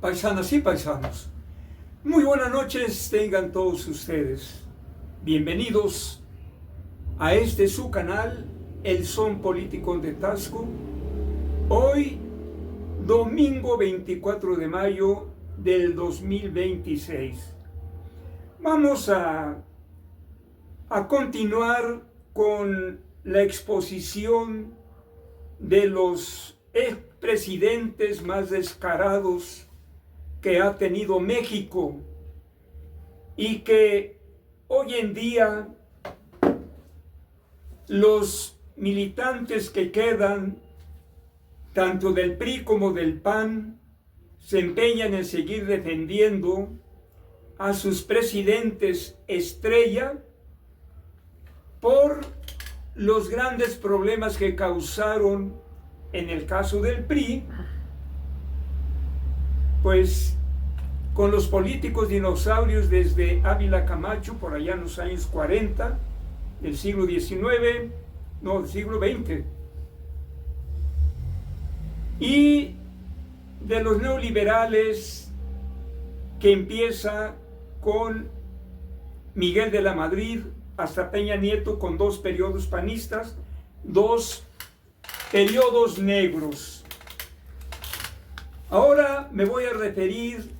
Paisanas y paisanos, muy buenas noches tengan todos ustedes. Bienvenidos a este su canal, El Son Político de Tasco. Hoy, domingo 24 de mayo del 2026. Vamos a continuar con la exposición de los expresidentes más descarados que ha tenido México y que hoy en día los militantes que quedan, tanto del PRI como del PAN, se empeñan en seguir defendiendo a sus presidentes estrella por los grandes problemas que causaron en el caso del PRI, pues con los políticos dinosaurios desde Ávila Camacho, por allá en los años 40, del siglo XIX, no, del siglo XX, y de los neoliberales que empieza con Miguel de la Madrid hasta Peña Nieto, con dos periodos panistas, dos periodos negros. Ahora me voy a referir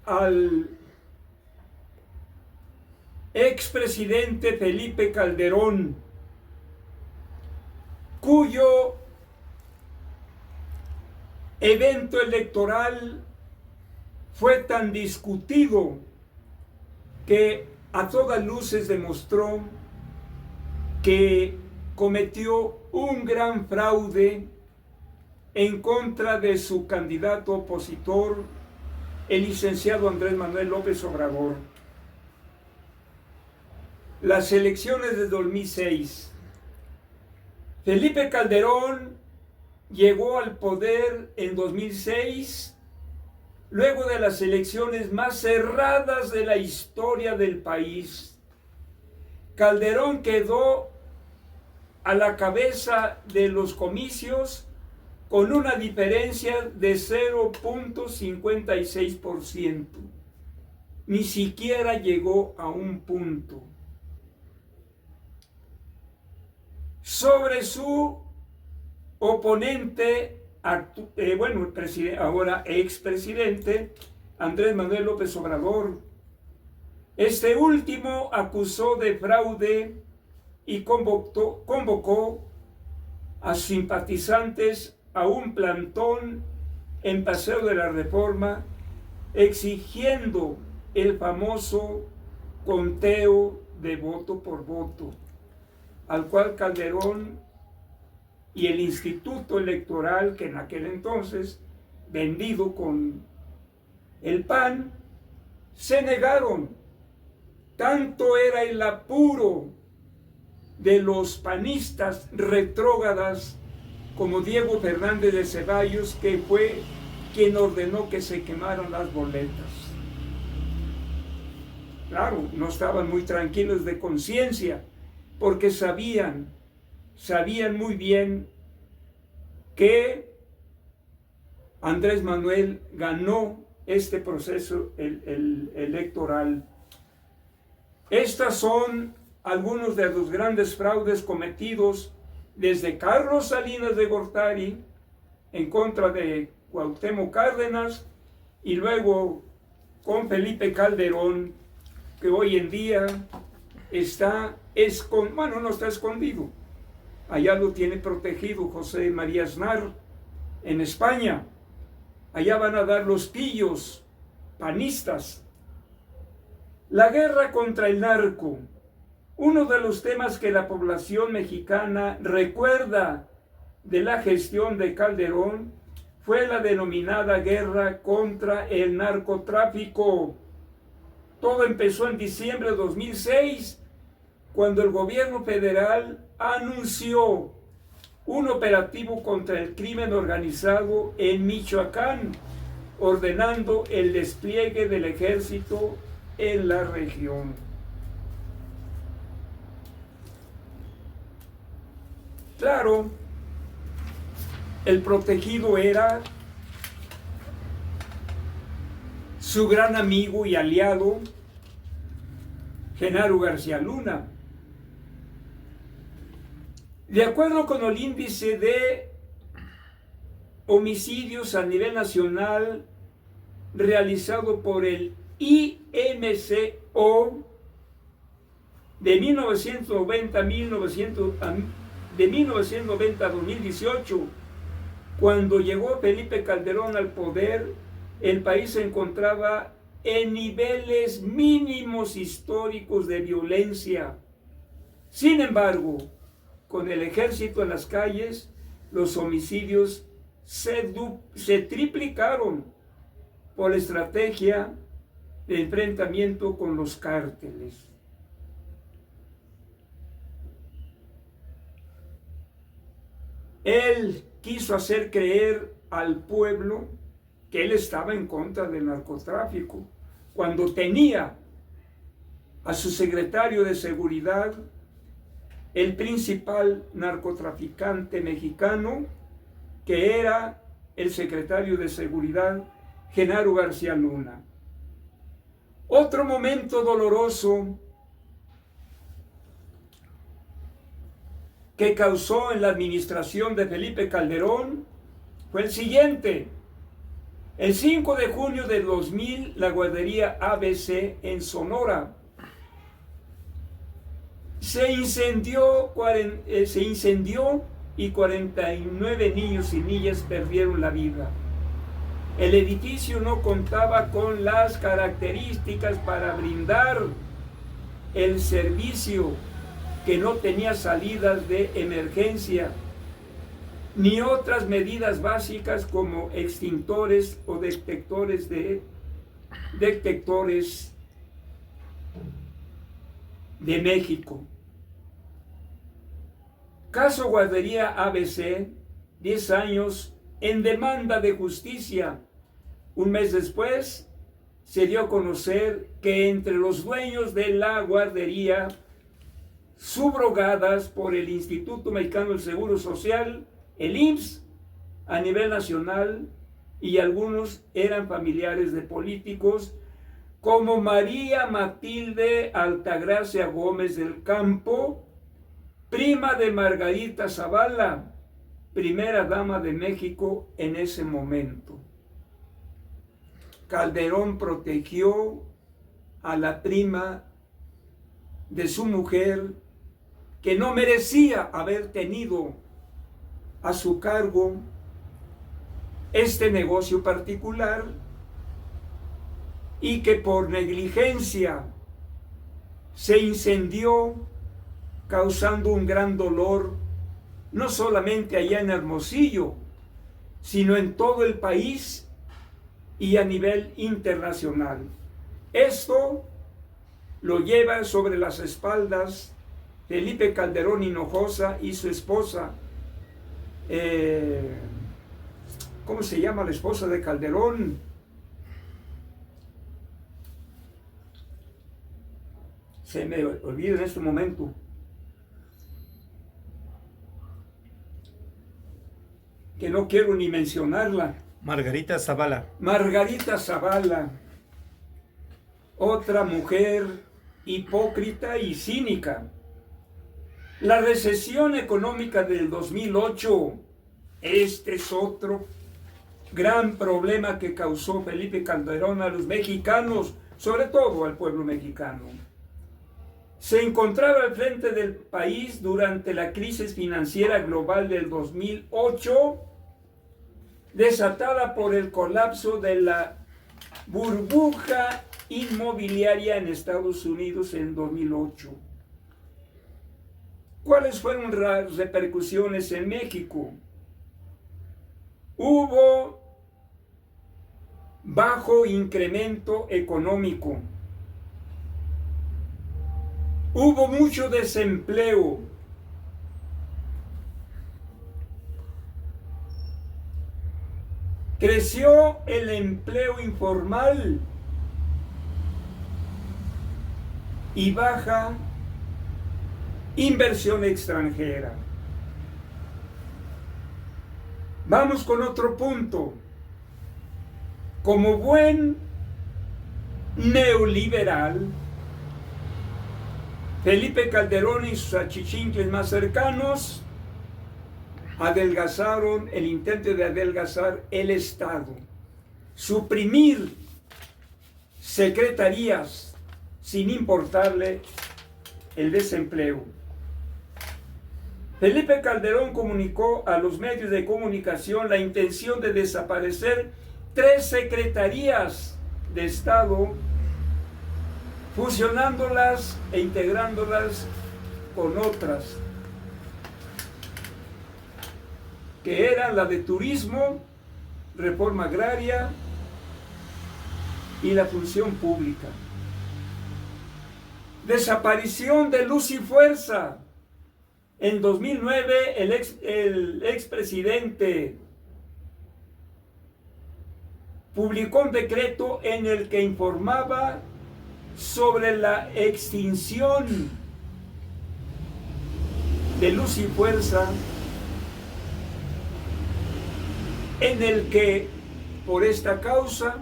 al expresidente Felipe Calderón, cuyo evento electoral fue tan discutido que a todas luces demostró que cometió un gran fraude en contra de su candidato opositor, el licenciado Andrés Manuel López Obrador. Las elecciones de 2006. Felipe Calderón llegó al poder en 2006, luego de las elecciones más cerradas de la historia del país. Calderón quedó a la cabeza de los comicios con una diferencia de 0.56%. Ni siquiera llegó a un punto. Sobre su oponente, ahora expresidente, Andrés Manuel López Obrador. Este último acusó de fraude y convocó a simpatizantes a un plantón en Paseo de la Reforma, exigiendo el famoso conteo de voto por voto, al cual Calderón y el Instituto Electoral, que en aquel entonces, vendido con el PAN, se negaron. Tanto era el apuro de los panistas retrógradas como Diego Fernández de Ceballos, que fue quien ordenó que se quemaran las boletas. Claro, no estaban muy tranquilos de conciencia, porque sabían muy bien que Andrés Manuel ganó este proceso electoral. Estas son algunos de los grandes fraudes cometidos desde Carlos Salinas de Gortari en contra de Cuauhtémoc Cárdenas, y luego con Felipe Calderón, que hoy en día está no está escondido. Allá lo tiene protegido José María Aznar en España. Allá van a dar los pillos panistas. La guerra contra el narco. Uno de los temas que la población mexicana recuerda de la gestión de Calderón fue la denominada guerra contra el narcotráfico. Todo empezó en diciembre de 2006, cuando el gobierno federal anunció un operativo contra el crimen organizado en Michoacán, ordenando el despliegue del ejército en la región. Claro, el protegido era su gran amigo y aliado, Genaro García Luna. De acuerdo con el índice de homicidios a nivel nacional realizado por el IMCO de 1990 a 2018, cuando llegó Felipe Calderón al poder, el país se encontraba en niveles mínimos históricos de violencia. Sin embargo, con el ejército en las calles, los homicidios se triplicaron por la estrategia de enfrentamiento con los cárteles. Él quiso hacer creer al pueblo que él estaba en contra del narcotráfico, cuando tenía a su secretario de seguridad, el principal narcotraficante mexicano, que era el secretario de seguridad, Genaro García Luna. Otro momento doloroso que causó en la administración de Felipe Calderón fue el siguiente. El 5 de junio de 2000, la guardería ABC en Sonora se incendió y 49 niños y niñas perdieron la vida. El edificio no contaba con las características para brindar el servicio, que no tenía salidas de emergencia, ni otras medidas básicas como extintores o detectores de México. Caso Guardería ABC, 10 años en demanda de justicia. Un mes después se dio a conocer que entre los dueños de la guardería, subrogadas por el Instituto Mexicano del Seguro Social, el IMSS, a nivel nacional, y algunos eran familiares de políticos como María Matilde Altagracia Gómez del Campo, prima de Margarita Zavala, primera dama de México en ese momento. Calderón protegió a la prima de su mujer, que no merecía haber tenido a su cargo este negocio particular, y que por negligencia se incendió, causando un gran dolor, no solamente allá en Hermosillo, sino en todo el país y a nivel internacional. Esto lo lleva sobre las espaldas Felipe Calderón Hinojosa y su esposa, ¿cómo se llama la esposa de Calderón? Se me olvida en este momento. Que no quiero ni mencionarla. Margarita Zavala. Margarita Zavala, otra mujer hipócrita y cínica. La recesión económica del 2008, este es otro gran problema que causó Felipe Calderón a los mexicanos, sobre todo al pueblo mexicano. Se encontraba al frente del país durante la crisis financiera global del 2008, desatada por el colapso de la burbuja inmobiliaria en Estados Unidos en 2008. ¿Cuáles fueron las repercusiones en México? Hubo bajo incremento económico. Hubo mucho desempleo. Creció el empleo informal y baja inversión extranjera. Vamos con otro punto. Como buen neoliberal. Felipe Calderón y sus achichincles más cercanos adelgazaron el intento de adelgazar el Estado, suprimir secretarías sin importarle el desempleo. Felipe Calderón comunicó a los medios de comunicación la intención de desaparecer 3 secretarías de Estado, fusionándolas e integrándolas con otras, que eran la de Turismo, Reforma Agraria y la Función Pública. Desaparición de Luz y Fuerza. En 2009, el expresidente publicó un decreto en el que informaba sobre la extinción de Luz y Fuerza, en el que por esta causa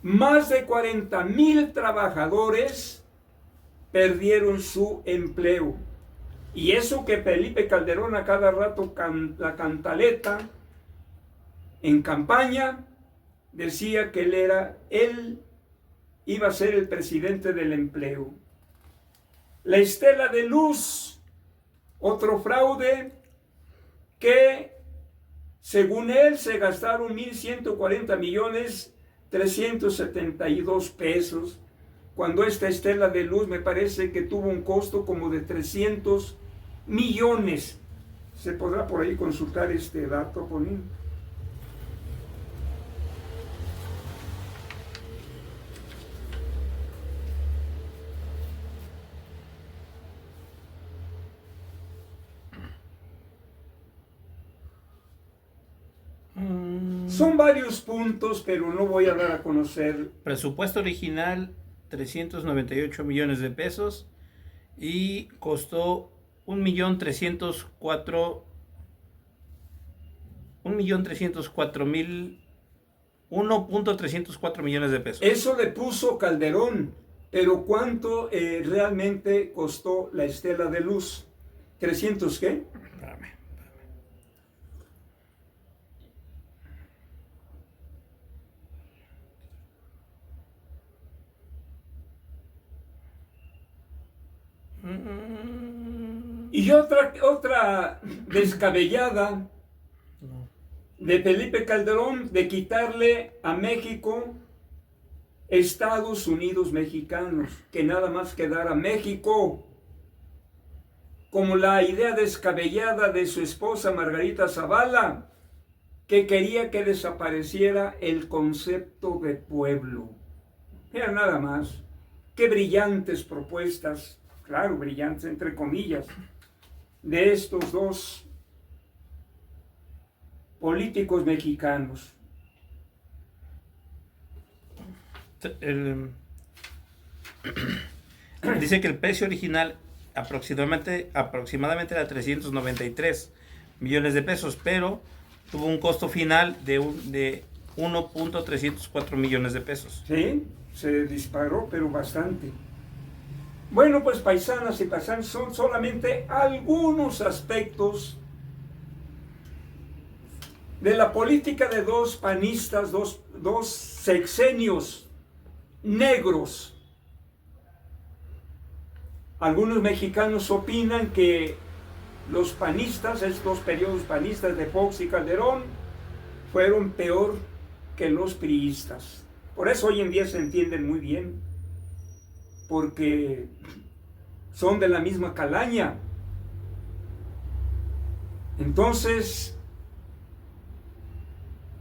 más de 40,000 trabajadores perdieron su empleo. Y eso que Felipe Calderón a cada rato la cantaleta en campaña decía que él iba a ser el presidente del empleo. La Estela de Luz, otro fraude que según él se gastaron 1,140,372 pesos, cuando esta Estela de Luz me parece que tuvo un costo como de 300 millones. Se podrá por ahí consultar este dato, Ponín. Son varios puntos, pero no voy a dar a conocer. Presupuesto original 398 millones de pesos y costó 1.304 millones de pesos. Eso le puso Calderón, pero ¿cuánto realmente costó la Estela de Luz? ¿300 qué? Espérame. Y otra descabellada de Felipe Calderón de quitarle a México Estados Unidos mexicanos, que nada más quedara México, como la idea descabellada de su esposa Margarita Zavala, que quería que desapareciera el concepto de pueblo. Era nada más. Qué brillantes propuestas, claro, brillantes entre comillas, de estos dos políticos mexicanos. Dice que el precio original aproximadamente era 393 millones de pesos, pero tuvo un costo final de 1.304 millones de pesos. Sí, se disparó, pero bastante. Bueno, pues paisanas y paisanos, son solamente algunos aspectos de la política de dos panistas, dos sexenios negros. Algunos mexicanos opinan que los panistas, estos periodos panistas de Fox y Calderón, fueron peor que los priistas. Por eso hoy en día se entienden muy bien, porque son de la misma calaña. Entonces,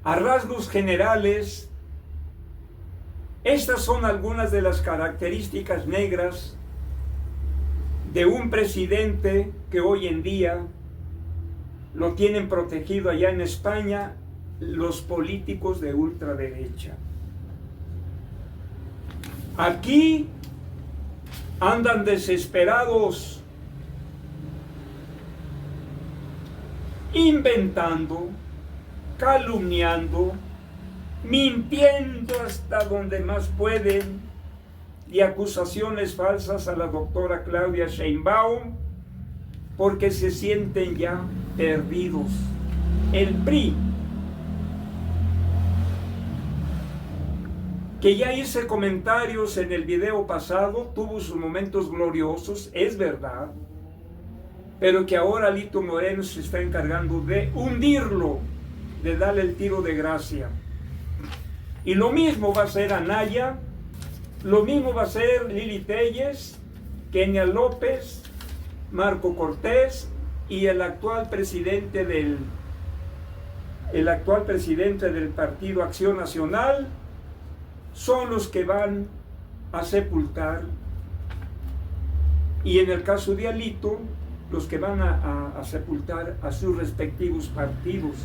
a rasgos generales, estas son algunas de las características negras de un presidente que hoy en día lo tienen protegido allá en España los políticos de ultraderecha. Aquí andan desesperados, inventando, calumniando, mintiendo hasta donde más pueden, y acusaciones falsas a la doctora Claudia Sheinbaum, porque se sienten ya perdidos. El PRI, que ya hice comentarios en el video pasado, tuvo sus momentos gloriosos, es verdad, pero que ahora Alito Moreno se está encargando de hundirlo, de darle el tiro de gracia. Y lo mismo va a ser Anaya, lo mismo va a ser Lili Telles, Kenia López, Marco Cortés y el actual presidente del Partido Acción Nacional, son los que van a sepultar, y en el caso de Alito, los que van a sepultar a sus respectivos partidos.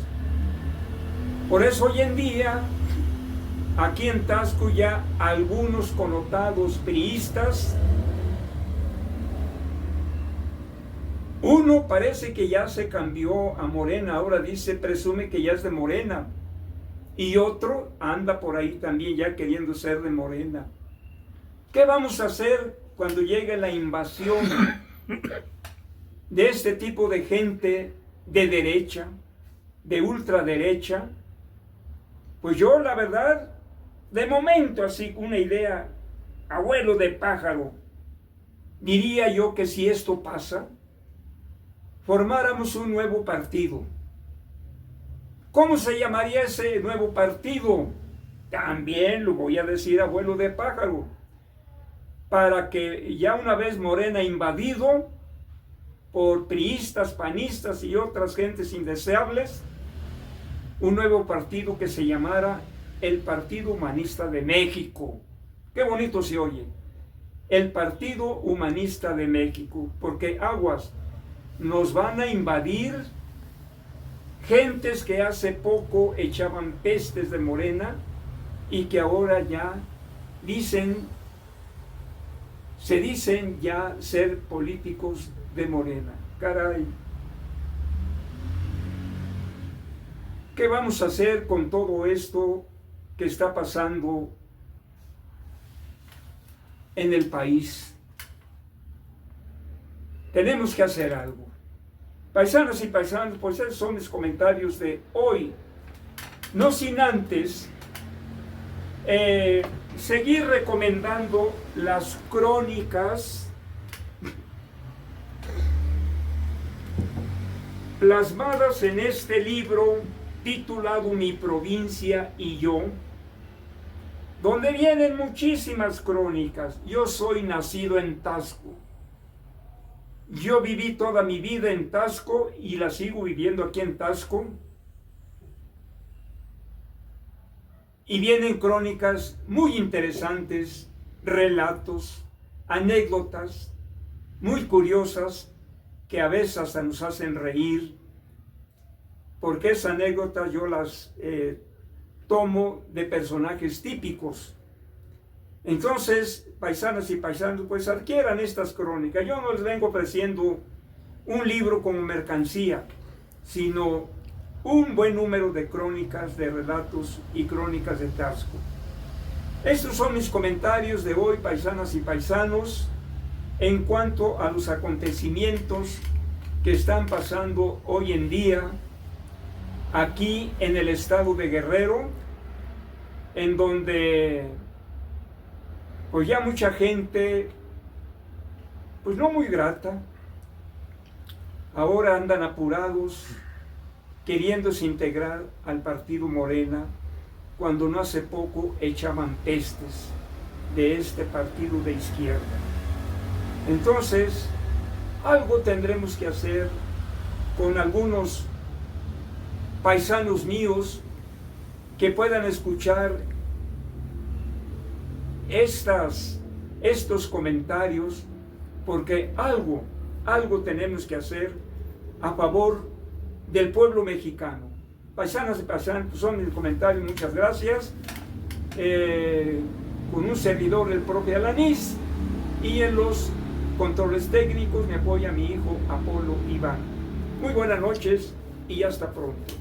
Por eso hoy en día, aquí en Taxco, ya algunos connotados priistas, uno parece que ya se cambió a Morena, ahora presume que ya es de Morena, y otro anda por ahí también ya queriendo ser de Morena. ¿Qué vamos a hacer cuando llegue la invasión de este tipo de gente de derecha, de ultraderecha? Pues yo, la verdad, de momento, así una idea, abuelo de pájaro, diría yo que si esto pasa, formáramos un nuevo partido. ¿Cómo se llamaría ese nuevo partido? También lo voy a decir, abuelo de pájaro, para que ya una vez Morena invadido por priistas, panistas y otras gentes indeseables, un nuevo partido que se llamara el Partido Humanista de México. Qué bonito se oye, el Partido Humanista de México, porque aguas, nos van a invadir gentes que hace poco echaban pestes de Morena y que ahora ya se dicen ya ser políticos de Morena. Caray. ¿Qué vamos a hacer con todo esto que está pasando en el país? Tenemos que hacer algo. Paisanos y paisanos, pues esos son mis comentarios de hoy. No sin antes seguir recomendando las crónicas plasmadas en este libro titulado Mi provincia y yo, donde vienen muchísimas crónicas. Yo soy nacido en Taxco. Yo viví toda mi vida en Taxco y la sigo viviendo aquí en Taxco. Y vienen crónicas muy interesantes, relatos, anécdotas muy curiosas que a veces hasta nos hacen reír, porque esas anécdotas yo las tomo de personajes típicos. Entonces, paisanas y paisanos, pues adquieran estas crónicas. Yo no les vengo ofreciendo un libro como mercancía, sino un buen número de crónicas, de relatos y crónicas de Taxco. Estos son mis comentarios de hoy, paisanas y paisanos, en cuanto a los acontecimientos que están pasando hoy en día aquí en el estado de Guerrero, en donde pues ya mucha gente, pues no muy grata, ahora andan apurados, queriéndose integrar al partido Morena, cuando no hace poco echaban pestes de este partido de izquierda. Entonces, algo tendremos que hacer con algunos paisanos míos que puedan escuchar estos comentarios, porque algo tenemos que hacer a favor del pueblo mexicano. Paisanas y paisanos, son mis comentarios, muchas gracias. Con un servidor, el propio Alanis, y en los controles técnicos me apoya mi hijo Apolo Iván. Muy buenas noches y hasta pronto.